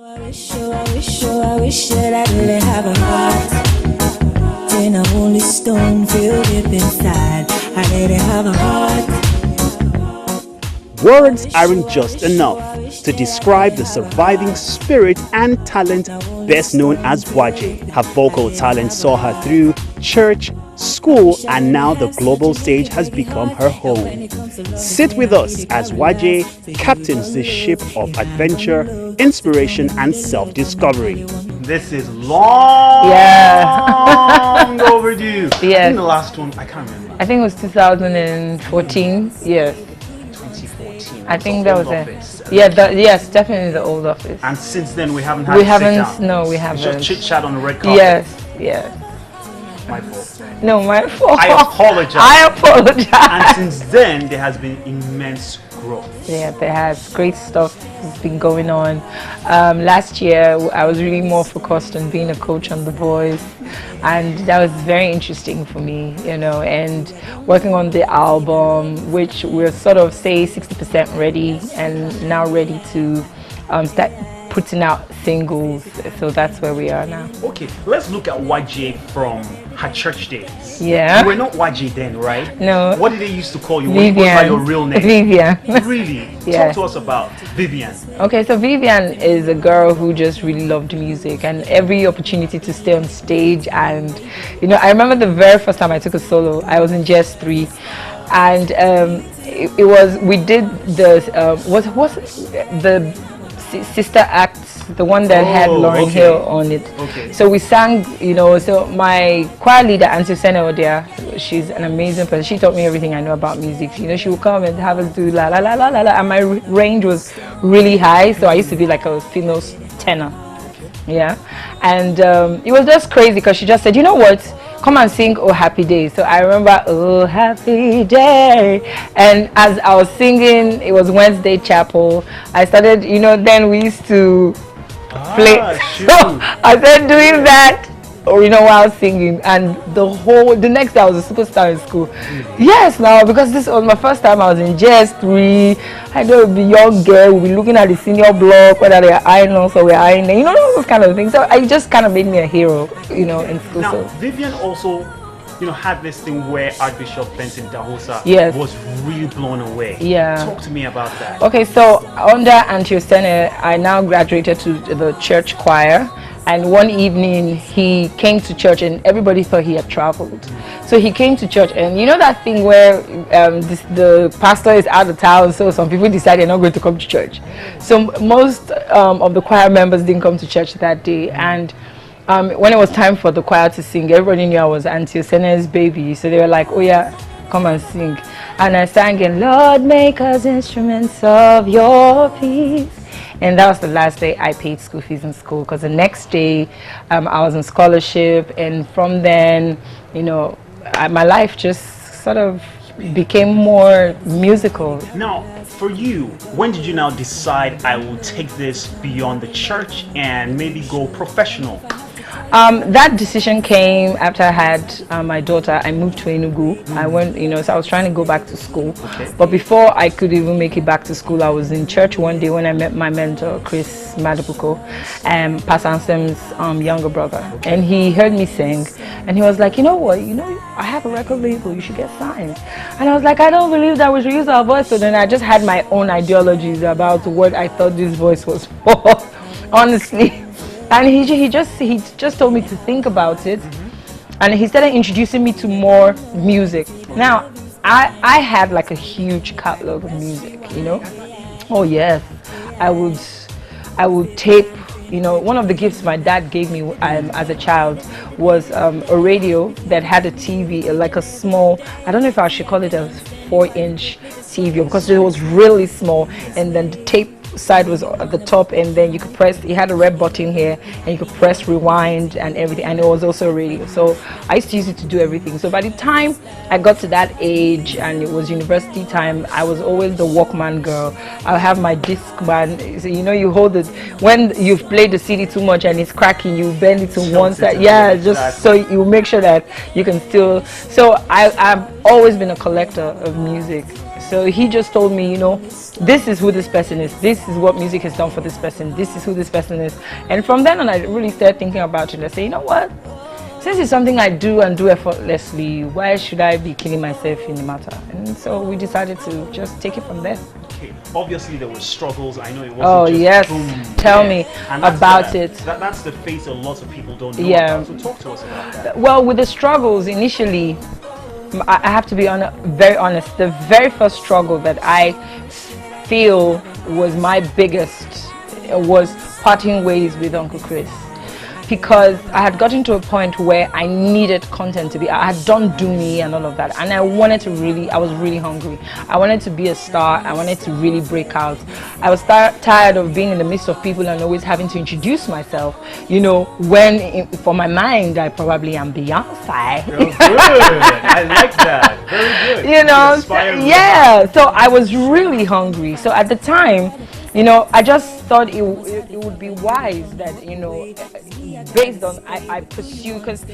I wish that I really have a heart. Then a holy stone filled deep inside. I really have a heart. Words aren't just enough to describe the surviving spirit and talent best known as Waje. Her vocal talent saw her through church, school, and now the global stage has become her home. Sit with us as Waje captains the ship of adventure, inspiration, and self-discovery. This is long overdue. Yeah. I think the last one, I can't remember. I think it was 2014. Yes. 2014. I think that was Office. it. Yeah, yes, definitely the old office. And since then, we haven't had a sit down. No, we haven't. It's just chit chat on the red carpet. Yes. My fault. No, my fault. I apologize. And apologize. since then, there has been immense growth. Yeah, there has great stuff has been going on. Last year, I was really more focused on being a coach on the boys, and that was very interesting for me, and working on the album, which we're sort of say 60% ready, and now ready to start putting out singles. So that's where we are now. Okay, let's look at Waje from her church days. Yeah. You were not Waje then, right? No. What did they used to call you? Vivian. What was your real name? Vivian. Really? Yeah. Talk to us about Vivian. Okay, so Vivian is a girl who just really loved music and every opportunity to stay on stage. And I remember the very first time I took a solo, I was in Jazz 3, and it was, we did the what's the sister act, the one that had Lauryn Hill on it. Okay. So we sang, so my choir leader, Auntie Sena Odia, she's an amazing person. She taught me everything I know about music. She would come and have us do la la la la la la, and my range was really high, so I used to be like a female tenor. Yeah, and it was just crazy because she just said, you know what, come and sing Oh Happy Day. So I remember Oh Happy Day, and as I was singing, it was Wednesday Chapel. I started, then we used to play. Shoot. So I started doing that, while singing, and the next day I was a superstar in school. Yes, now because this was my first time I was in Jazz 3. I know the young girl will be looking at the senior block, whether they are eyeing us or we're eyeing them, those kind of things. So it just kind of made me a hero, in school. Now, So Vivian also, had this thing where Archbishop Benson Dahosa Yes. was really blown away. Yeah. Talk to me about that. Okay, so under Antiosene, I now graduated to the church choir, and one evening he came to church and everybody thought he had traveled. So he came to church, and that thing where the pastor is out of town, so some people decided they're not going to come to church. So most of the choir members didn't come to church that day, and when it was time for the choir to sing, everybody knew I was Auntie Osene's baby, so they were like, oh yeah, come and sing. And I sang in Lord, make us instruments of your peace. And that was the last day I paid school fees in school, because the next day I was in scholarship, and from then, my life just sort of became more musical. Now, for you, when did you now decide I will take this beyond the church and maybe go professional? That decision came after I had my daughter. I moved to Enugu. I went, so I was trying to go back to school. Okay. But before I could even make it back to school, I was in church one day when I met my mentor, Chris Madabuko, and Pastor Ansem's younger brother. Okay. And he heard me sing, and he was like, you know what, I have a record label, you should get signed. And I was like, I don't believe that we should use our voice. So then I just had my own ideologies about what I thought this voice was for, honestly. And he just told me to think about it, and he started introducing me to more music. Now, I had like a huge catalog of music, Oh yes, I would tape. One of the gifts my dad gave me as a child was a radio that had a TV, like a small, I don't know if I should call it a 4-inch TV, because it was really small, and then the tape side was at the top, and then you could press, it had a red button here, and you could press rewind and everything, and it was also a radio. So I used to use it to do everything. So by the time I got to that age and it was university time, I was always the Walkman girl. I'll have my Discman, so, you hold it, when you've played the CD too much and it's cracking, you bend it to one side, just so you make sure that you can still. So I've always been a collector of music. So he just told me, this is who this person is. This is what music has done for this person. This is who this person is. And from then on, I really started thinking about it. I say, you know what? Since it's something I do and do effortlessly, why should I be killing myself in the matter? And so we decided to just take it from there. Okay. Obviously, there were struggles. I know it wasn't Oh, just yes. boom. Tell me about it. That's the face a lot of people don't know Yeah. about. So talk to us about that. Well, with the struggles initially, I have to be very honest. The very first struggle that I feel was my biggest was parting ways with Uncle Chris. Because I had gotten to a point where I needed content to be, I had done Do Me and all of that, and I was really hungry. I wanted to be a star. I wanted to really break out. I was tired of being in the midst of people and always having to introduce myself, when for my mind I probably am Beyonce. Oh, good. I like that. Very good. Yeah. So I was really hungry. So at the time, I just thought it would be wise that, based on I pursue, because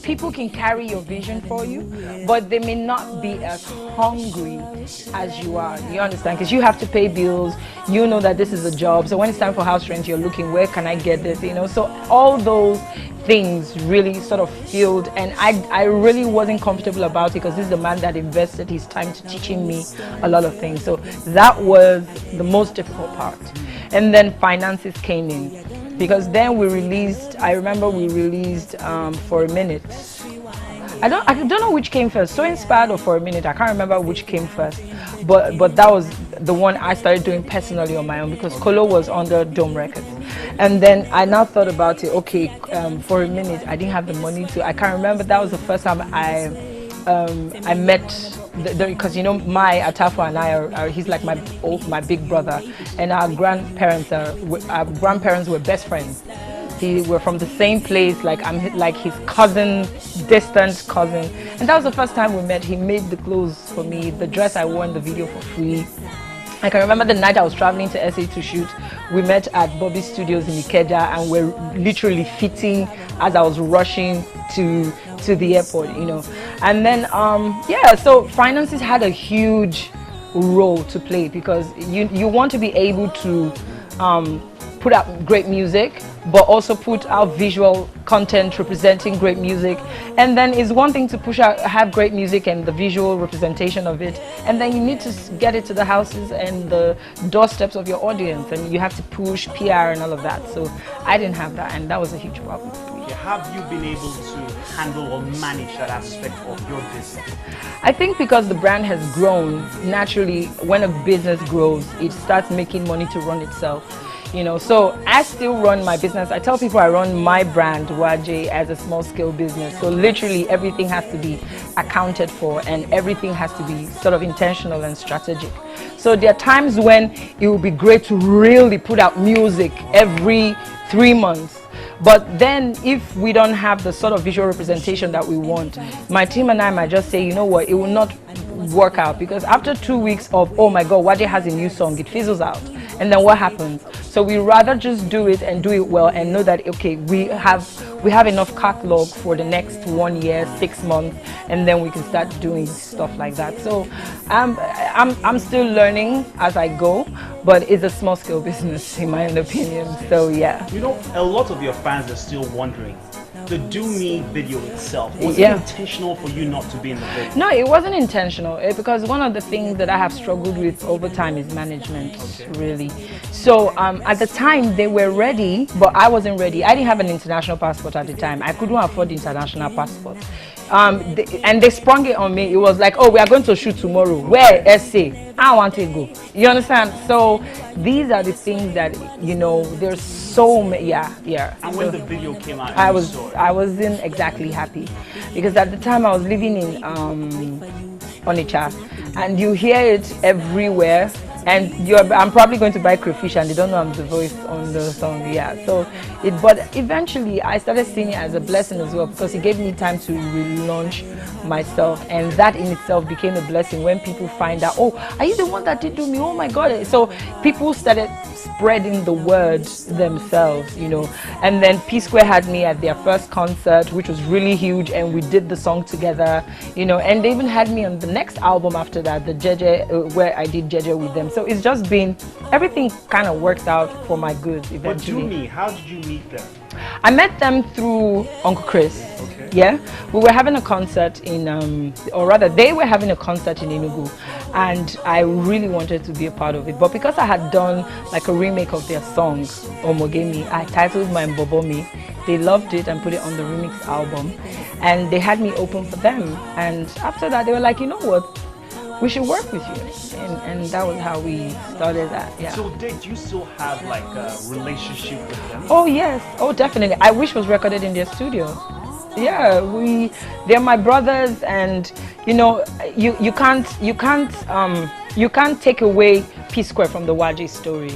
people can carry your vision for you, but they may not be as hungry as you are. You understand? Because you have to pay bills. You know that this is a job. So when it's time for house rent, you're looking, where can I get this? So all those things really sort of filled, and I really wasn't comfortable about it, because this is the man that invested his time to teaching me a lot of things. So that was the most difficult part. And then finances came in, because then I remember we released For a Minute. I don't know which came first, So Inspired or For a Minute. I can't remember which came first, but that was the one I started doing personally on my own, because Kolo was under Dome Records. And then I now thought about it. Okay, For a Minute, I didn't have the money to. I can't remember. That was the first time I met. Because my Atafo and I he's like my big brother, and our grandparents were best friends. He were from the same place, like I'm like his cousin, distant cousin. And that was the first time we met. He made the clothes for me, the dress I wore in the video for free. I can remember the night I was traveling to SA to shoot. We met at Bobby Studios in Ikeja, and we're literally fitting as I was rushing to the airport, And then, so finances had a huge role to play, because you want to be able to put out great music, but also put out visual content representing great music. And then it's one thing to have great music and the visual representation of it, and then you need to get it to the houses and the doorsteps of your audience, and you have to push PR and all of that. So I didn't have that, and that was a huge problem for me. Have you been able to handle or manage that aspect of your business? I think because the brand has grown, naturally, when a business grows, it starts making money to run itself. So I still run my business. I tell people I run my brand, Waje, as a small scale business. So literally everything has to be accounted for, and everything has to be sort of intentional and strategic. So there are times when it would be great to really put out music every 3 months. But then if we don't have the sort of visual representation that we want, my team and I might just say, you know what, it will not work out, because after 2 weeks of, oh my God, Waje has a new song, it fizzles out. And then what happens? So we rather just do it and do it well, and know that, okay, we have enough catalog for the next 1 year, 6 months, and then we can start doing stuff like that. So I'm still learning as I go, but it's a small scale business in my own opinion. So yeah. A lot of your fans are still wondering, the Do Me video itself, was it intentional for you not to be in the video? No, it wasn't intentional, because one of the things that I have struggled with over time is management, really. So at the time they were ready, but I wasn't ready. I didn't have an international passport at the time. I couldn't afford the international passport. And they sprung it on me. It was like, oh, we are going to shoot tomorrow. Where? SA. I want to go. You understand? So these are the things that, there's so many. Yeah. And when the video came out, I wasn't exactly happy, because at the time I was living in Onitsha, and you hear it everywhere. And I'm probably going to buy crayfish, and they don't know I'm the voice on the song. But eventually I started seeing it as a blessing as well, because it gave me time to relaunch myself, and that in itself became a blessing when people find out, oh, are you the one that did Do Me? Oh my God. So people started spreading the word themselves, you know. And then Psquare had me at their first concert, which was really huge, and we did the song together, you know. And they even had me on the next album after that, the Jeje, where I did Jeje with them. So it's just been, everything kind of worked out for my good eventually. What do you mean? How did you meet them? I met them through Uncle Chris. Okay. Yeah, we were having a concert in, or rather, they were having a concert in Enugu, and I really wanted to be a part of it. But because I had done like a remake of their song, Omogemi, I titled my Mbobomi. They loved it and put it on the remix album, and they had me open for them. And after that, they were like, you know what? We should work with you, and that was how we started that. Yeah. So did you still have like a relationship with them? Oh yes, oh definitely. I wish it was recorded in their studio. Yeah, they're my brothers, and you know, you can't take away Psquare from the Waje story.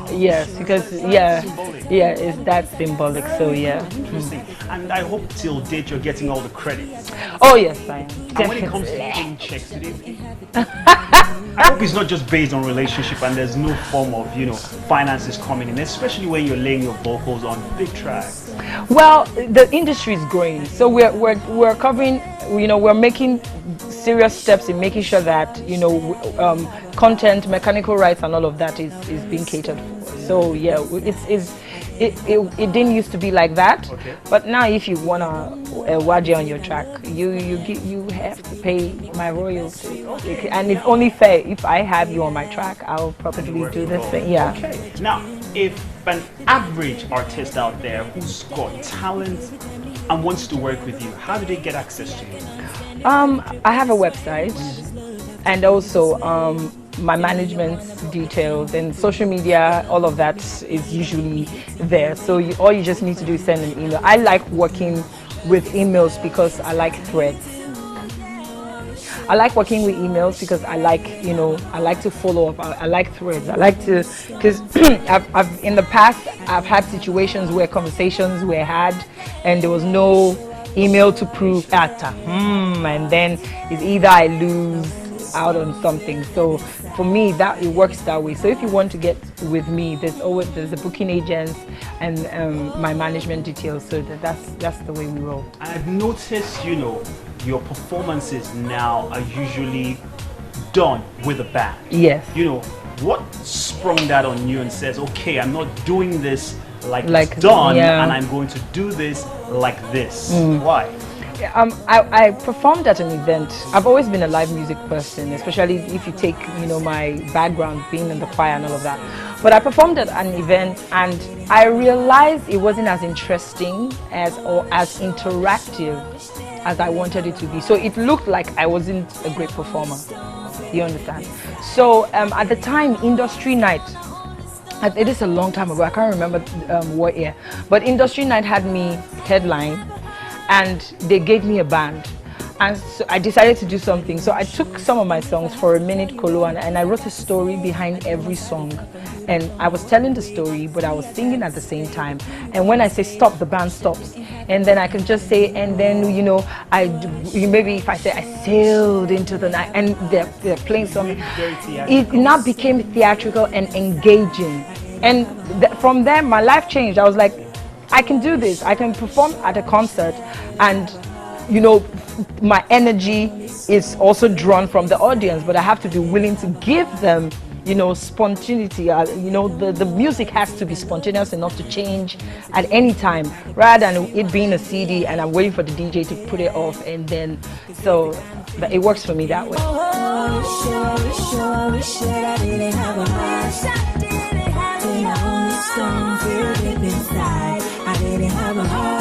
Yes, because it's that symbolic. So yeah. Interesting. And I hope till date you're getting all the credit. Oh yes, I am. And when it comes to paying checks, do they? I hope it's not just based on relationship and there's no form of, you know, finances coming in, especially when you're laying your vocals on big tracks. Well, the industry is growing, so we're covering, you know, we're making serious steps in making sure that, you know, content, mechanical rights, and all of that is being catered for. So yeah, it didn't used to be like that, okay. But now if you want a Waje on your track, you have to pay my royalties, okay. And it's only fair if I have you on my track, I'll probably do the same. Yeah. Okay. Now, if an average artist out there who's got talent and wants to work with you, how do they get access to you? I have a website, and also my management details and social media, all of that is usually there. So all you just need to do is send an email. I like working with emails because I like threads. I like working with emails because I like, you know, I like to follow up. I like threads. I like to, because I've in the past I've had situations where conversations were had and there was no email to prove that, and then it's either I lose out on something. So for me, that it works that way. So if you want to get with me, there's the booking agents and my management details. So that's the way we roll. I've noticed, you know, your performances now are usually done with a band. Yes. You know, what sprung that on you and says, okay, I'm not doing this like it's done, yeah. and I'm going to do this like this. Why? I performed at an event. I've always been a live music person, especially if you take, you know, my background being in the choir and all of that. But I performed at an event and I realized it wasn't as interesting or as interactive as I wanted it to be. So it looked like I wasn't a great performer. You understand? So at the time, Industry Night, it is a long time ago, I can't remember what year, but Industry Night had me headline, and they gave me a band, and so I decided to do something. So I took some of my songs for a minute colo, and I wrote a story behind every song, and I was telling the story but I was singing at the same time. And when I say stop, the band stops, and then I can just say, and then, you know, maybe if I say I sailed into the night, and they're playing something, it now became theatrical and engaging. And from there my life changed. I was like, I can do this. I can perform at a concert, and you know, my energy is also drawn from the audience, but I have to be willing to give them, you know, spontaneity. You know, the music has to be spontaneous enough to change at any time, rather than it being a CD and I'm waiting for the DJ to put it off, and then so it works for me that way. I didn't have a heart.